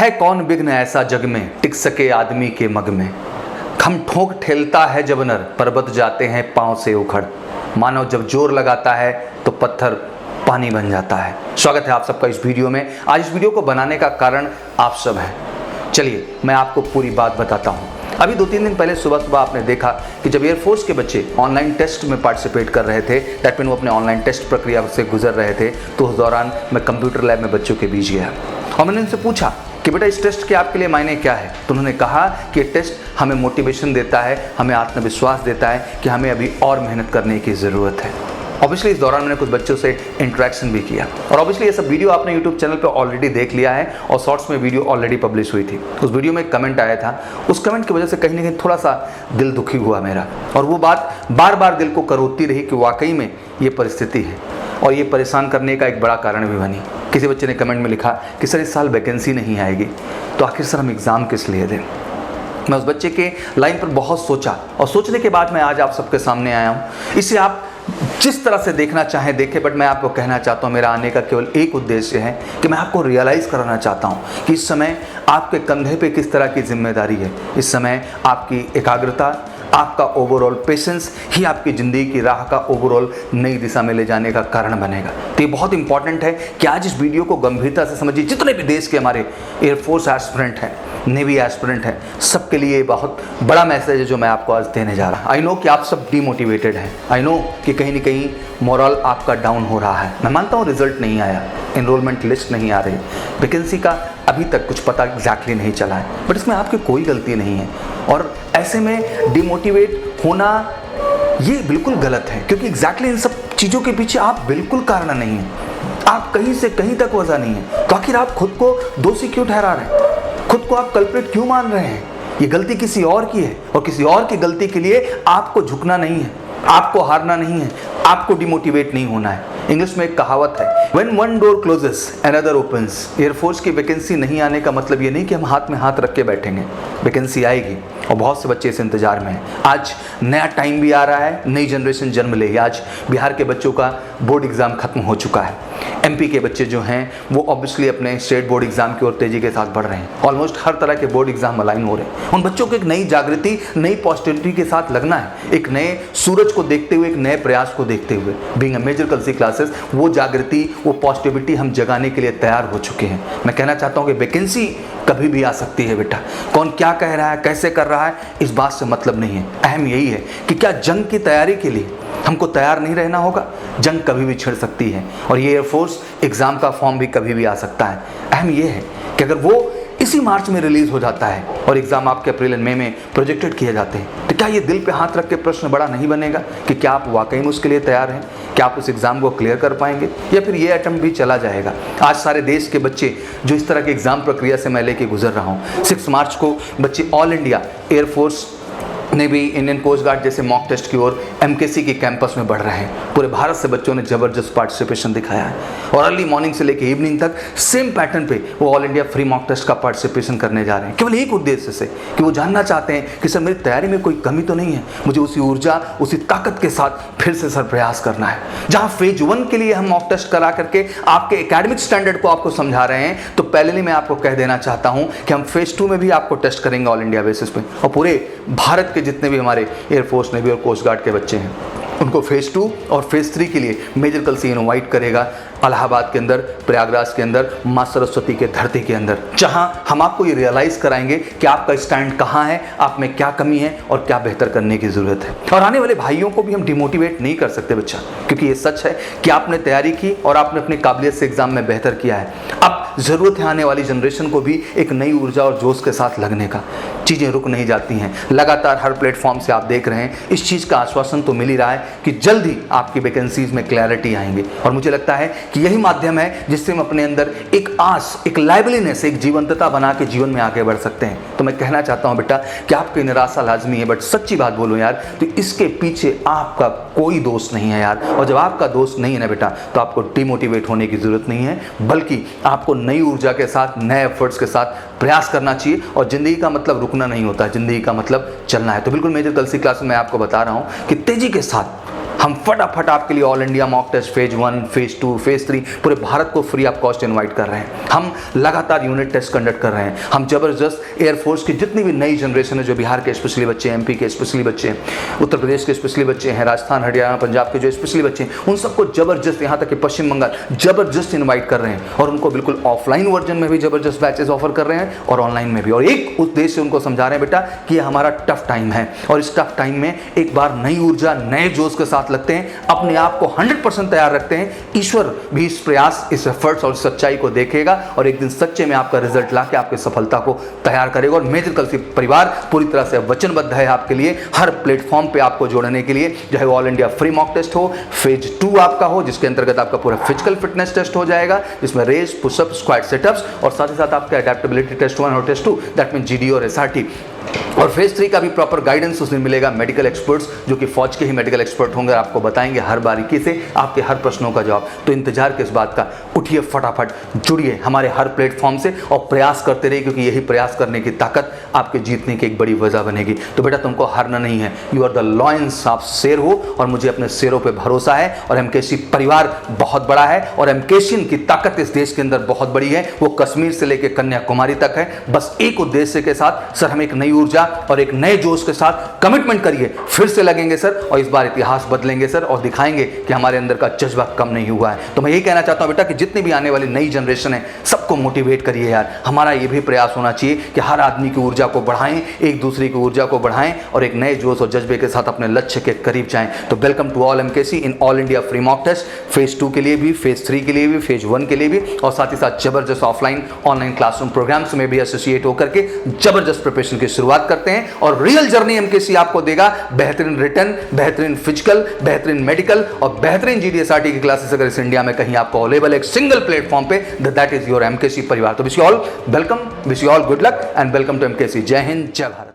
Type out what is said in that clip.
है कौन विघ्न ऐसा जग में, टिक सके आदमी के मग में। खम ठोक ठेलता है जब नर, पर्वत जाते हैं पांव से उखड़। मानव जब जोर लगाता है तो पत्थर पानी बन जाता है। स्वागत है आप सबका इस वीडियो में। आज इस वीडियो को बनाने का कारण आप सब हैं। चलिए मैं आपको पूरी बात बताता हूँ। अभी 2-3 दिन पहले सुबह सुबह आपने देखा कि जब एयरफोर्स के बच्चे ऑनलाइन टेस्ट में पार्टिसिपेट कर रहे थे, दैट मीन वो अपने ऑनलाइन टेस्ट प्रक्रिया से गुजर रहे थे, तो उस दौरान मैं कंप्यूटर लैब में बच्चों के बीच गया और मैंने उनसे पूछा कि बेटा इस टेस्ट के आपके लिए मायने क्या है। तो उन्होंने कहा कि ये टेस्ट हमें मोटिवेशन देता है, हमें आत्मविश्वास देता है कि हमें अभी और मेहनत करने की ज़रूरत है। ऑब्वियसली इस दौरान मैंने कुछ बच्चों से इंटरेक्शन भी किया और ऑब्वियसली ये सब वीडियो आपने यूट्यूब चैनल पे ऑलरेडी देख लिया है और शॉर्ट्स में वीडियो ऑलरेडी पब्लिश हुई थी। उस वीडियो में एक कमेंट आया था, उस कमेंट की वजह से कहीं ना कहीं थोड़ा सा दिल दुखी हुआ मेरा, और वो बात बार बार दिल को करोड़ती रही कि वाकई में ये परिस्थिति है और ये परेशान करने का एक बड़ा कारण भी बनी। किसी बच्चे ने कमेंट में लिखा कि सर इस साल वैकेंसी नहीं आएगी, तो आखिर सर हम एग्ज़ाम किस लिए दें। मैं उस बच्चे के लाइन पर बहुत सोचा और सोचने के बाद मैं आज आप सबके सामने आया हूँ। इसे आप जिस तरह से देखना चाहें देखें, बट मैं आपको कहना चाहता हूँ मेरा आने का केवल एक उद्देश्य है कि मैं आपको रियलाइज़ कराना चाहता हूँ कि इस समय आपके कंधे पे किस तरह की जिम्मेदारी है। इस समय आपकी एकाग्रता, आपका ओवरऑल पेशेंस ही आपकी ज़िंदगी की राह का ओवरऑल नई दिशा में ले जाने का कारण बनेगा। तो ये बहुत इंपॉर्टेंट है कि आज इस वीडियो को गंभीरता से समझिए। जितने भी देश के हमारे एयरफोर्स एस्पिरेंट हैं, नेवी एस्पिरेंट हैं, सबके लिए ये बहुत बड़ा मैसेज है जो मैं आपको आज देने जा रहा हूँ। आई नो कि आप सब डीमोटिवेटेड हैं, आई नो कि कहीं ना कहीं मोरल आपका डाउन हो रहा है। मैं मानता हूँ रिजल्ट नहीं आया, एनरोलमेंट लिस्ट नहीं आ रही, वैकेंसी का अभी तक कुछ पता एग्जैक्टली नहीं चला है, बट इसमें आपकी कोई गलती नहीं है। और ऐसे में डिमोटिवेट होना ये बिल्कुल गलत है, क्योंकि एग्जैक्टली इन सब चीज़ों के पीछे आप बिल्कुल कारण नहीं हैं। आप कहीं से कहीं तक वजह नहीं है, तो आखिर आप खुद को दोषी क्यों ठहरा रहे हैं, खुद को आप कल्प्रिट क्यों मान रहे हैं। ये गलती किसी और की है और किसी और की गलती के लिए आपको झुकना नहीं है, आपको हारना नहीं है, आपको डिमोटिवेट नहीं होना है। इंग्लिश में एक कहावत है, When one door closes, another opens। Air force की वैकेंसी नहीं आने का मतलब ये नहीं कि हम हाथ में हाथ रख के बैठेंगे। वैकेंसी आएगी और बहुत से बच्चे इस इंतजार में हैं। आज नया टाइम भी आ रहा है, नई जनरेशन जन्म लेगी। आज बिहार के बच्चों का बोर्ड एग्ज़ाम खत्म हो चुका है। एमपी के बच्चे जो हैं वो ऑब्वियसली अपने स्टेट बोर्ड एग्ज़ाम की ओर तेज़ी के साथ बढ़ रहे हैं। ऑलमोस्ट हर तरह के बोर्ड एग्ज़ाम अलाइन हो रहे हैं। उन बच्चों को एक नई जागृति, नई पॉजिटिविटी के साथ लगना है, एक नए सूरज को देखते हुए, एक नए प्रयास को देखते हुए। Being a major Kalsi classes, वो जागृति, वो पॉजिटिविटी हम जगाने के लिए तैयार हो चुके हैं। मैं कहना चाहता हूँ कि वैकेंसी कभी भी आ सकती है बेटा। कौन क्या कह रहा है, कैसे कर रहा है, इस बात से मतलब नहीं है। अहम यही है कि क्या जंग की तैयारी के लिए हमको तैयार नहीं रहना होगा। जंग कभी भी छिड़ सकती है और ये एयरफोर्स एग्ज़ाम का फॉर्म भी कभी भी आ सकता है। अहम ये है कि अगर वो इसी मार्च में रिलीज़ हो जाता है और एग्ज़ाम आपके अप्रैल मई में प्रोजेक्टेड किए जाते हैं, तो क्या ये दिल पे हाथ रख के प्रश्न बड़ा नहीं बनेगा कि क्या आप वाकई में उसके लिए तैयार हैं, क्या आप उस एग्ज़ाम को क्लियर कर पाएंगे, या फिर ये अटेम्प्ट भी चला जाएगा। आज सारे देश के बच्चे जो इस तरह की एग्ज़ाम प्रक्रिया से मैं लेके गुजर रहा हूँ, 6 मार्च को बच्चे all India air force, navy, Indian coast guard जैसे मॉक टेस्ट की ओर एमकेसी के कैंपस में बढ़ रहे हैं। पूरे भारत से बच्चों ने ज़बरदस्त पार्टिसिपेशन दिखाया है और अर्ली मॉर्निंग से लेकर इवनिंग तक सेम पैटर्न पे वो all India free mock test का पार्टिसिपेशन करने जा रहे हैं, केवल एक उद्देश्य से कि वो जानना चाहते हैं कि सर मेरी तैयारी में कोई कमी तो नहीं है, मुझे उसी ऊर्जा, उसी ताकत के साथ फिर से सर प्रयास करना है। जहाँ फेज 1 के लिए हम मॉक टेस्ट करा करके आपके एकेडमिक स्टैंडर्ड को आपको समझा रहे हैं, तो पहले मैं आपको कह देना चाहता हूँ कि हम फेज 2 में भी आपको टेस्ट करेंगे ऑल इंडिया बेसिस पे। और पूरे भारत के जितने भी हमारे एयरफोर्स, नेवी और कोस्ट गार्ड के बच्चे हैं, उनको फेज 2 और फेज 3 के लिए मेजर कल से इनवाइट करेगा इलाहाबाद के अंदर, प्रयागराज के अंदर, माँ सरस्वती के धरती के अंदर, जहां हम आपको ये रियलाइज़ कराएंगे कि आपका स्टैंड कहाँ है, आप में क्या कमी है और क्या बेहतर करने की ज़रूरत है। और आने वाले भाइयों को भी हम डिमोटिवेट नहीं कर सकते बच्चा, क्योंकि ये सच है कि आपने तैयारी की और आपने अपनी काबिलियत से एग्ज़ाम में बेहतर किया है। अब ज़रूरत है आने वाली जनरेशन को भी एक नई ऊर्जा और जोश के साथ लगने का। चीज़ें रुक नहीं जाती हैं, लगातार हर प्लेटफॉर्म से आप देख रहे हैं, इस चीज़ का आश्वासन तो मिल ही रहा है कि जल्द ही आपकी वैकेंसीज में क्लैरिटी आएंगे। और मुझे लगता है कि यही माध्यम है जिससे हम अपने अंदर एक आस, एक लाइवलीनेस, एक जीवंतता बना के जीवन में आगे बढ़ सकते हैं। तो मैं कहना चाहता हूं बेटा कि आपकी निराशा लाजमी है, बट सच्ची बात बोलूं यार, तो इसके पीछे आपका कोई दोष नहीं है यार। और जब आपका दोष नहीं है ना बेटा, तो आपको डिमोटिवेट होने की जरूरत नहीं है, बल्कि आपको नई ऊर्जा के साथ, नए एफर्ट्स के साथ प्रयास करना चाहिए। और ज़िंदगी का मतलब रुकना नहीं होता, ज़िंदगी का मतलब चलना है। तो बिल्कुल मेजर कल सी क्लास में मैं आपको बता रहा हूँ कि तेज़ी के साथ हम फटाफट आपके लिए all India mock test phase 1, phase 2, phase 3 पूरे भारत को फ्री ऑफ कॉस्ट इनवाइट कर रहे हैं। हम लगातार यूनिट टेस्ट कंडक्ट कर रहे हैं। हम जबरदस्त एयरफोर्स की जितनी भी नई जनरेशन है, जो बिहार के स्पेशली बच्चे हैं, एमपी के स्पेशली बच्चे हैं, उत्तर प्रदेश के स्पेशली बच्चे हैं, राजस्थान, हरियाणा, पंजाब के जो स्पेशली बच्चे हैं, उन सबको जबरदस्त, यहाँ तक कि पश्चिम बंगाल जबरदस्त इन्वाइट कर रहे हैं और उनको बिल्कुल ऑफलाइन वर्जन में भी जबरदस्त बैचेस ऑफर कर रहे हैं और ऑनलाइन में भी। और एक उद्देश्य से उनको समझा रहे हैं बेटा कि ये हमारा टफ टाइम है और इस टफ टाइम में एक बार नई ऊर्जा, नए जोश के साथ लगते हैं, अपने आप को 100% तैयार रखते हैं। ईश्वर भी इस प्रयास, इस एफर्ट्स और सच्चाई को देखेगा और एक दिन सच्चे में आपका रिजल्ट लाके आपकी सफलता को तैयार करेगा। और मेजर कल्सी परिवार पूरी तरह से वचनबद्ध है आपके लिए हर प्लेटफॉर्म पे आपको जोड़ने के लिए, चाहे all India free mock test हो, फेज 2 आपका हो जिसके अंतर्गत आपका पूरा फिजिकल फिटनेस टेस्ट हो जाएगा, जिसमें रेस, पुशअप, स्क्वाट, सेटअप्स और साथ ही साथ आपका एडेप्टेबिलिटी टेस्ट 1 और टेस्ट 2, दैट मीन जीडी और एसआरटी। और फेज 3 का भी प्रॉपर गाइडेंस उसमें मिलेगा। मेडिकल एक्सपर्ट्स जो कि फौज के ही मेडिकल एक्सपर्ट होंगे, आपको बताएंगे हर बारीकी से आपके हर प्रश्नों का जवाब। तो इंतजार किस बात का, उठिए फटाफट, जुड़िए हमारे हर प्लेटफॉर्म से और प्रयास करते रहिए, क्योंकि यही प्रयास करने की ताकत आपके जीतने की एक बड़ी वजह बनेगी। तो बेटा तुमको हारना नहीं है, यू आर द लॉयंस, आप शेर हो और मुझे अपने शेरों पर भरोसा है। और एमकेसी परिवार बहुत बड़ा है और एमकेशियन की ताकत इस देश के अंदर बहुत बड़ी है, वो कश्मीर से लेकर कन्याकुमारी तक है। बस एक उद्देश्य के साथ सर, हम एक नई ऊर्जा और एक नए जोश के साथ कमिटमेंट करिए, फिर से लगेंगे सर और इस बार इतिहास बदलेंगे सर और दिखाएंगे कि हमारे अंदर का जज्बा कम नहीं हुआ है। तो मैं यही कहना चाहता हूं बेटा कि जितनी भी आने वाली नई जनरेशन है सबको मोटिवेट करिए यार। हमारा ये भी प्रयास होना चाहिए कि हर आदमी की ऊर्जा को बढ़ाएं, एक दूसरे की ऊर्जा को बढ़ाएं और एक नए जोश और जज्बे के साथ अपने लक्ष्य के करीब जाएं। तो welcome to all MKC in all India free mock test, phase 2 के लिए भी, फेज 3 के लिए भी, फेज 1 के लिए भी और साथ ही साथ जबरदस्त ऑफलाइन ऑनलाइन क्लासरूम प्रोग्राम्स में भी एसोसिएट होकर के जबरदस्त प्रिपरेशन की शुरुआत करते हैं। और रियल जर्नी एमकेसी आपको देगा बेहतरीन रिटर्न, बेहतरीन फिजिकल, बेहतरीन मेडिकल और बेहतरीन जीडीएसआरटी की क्लासेस अगर इस इंडिया में कहीं आपको अवेलेबल एक सिंगल प्लेटफॉर्म पे, दैट इज योर एमकेसी परिवार। तो wish you all welcome, wish you all good luck and welcome to MKC. जय हिंद, जय भारत।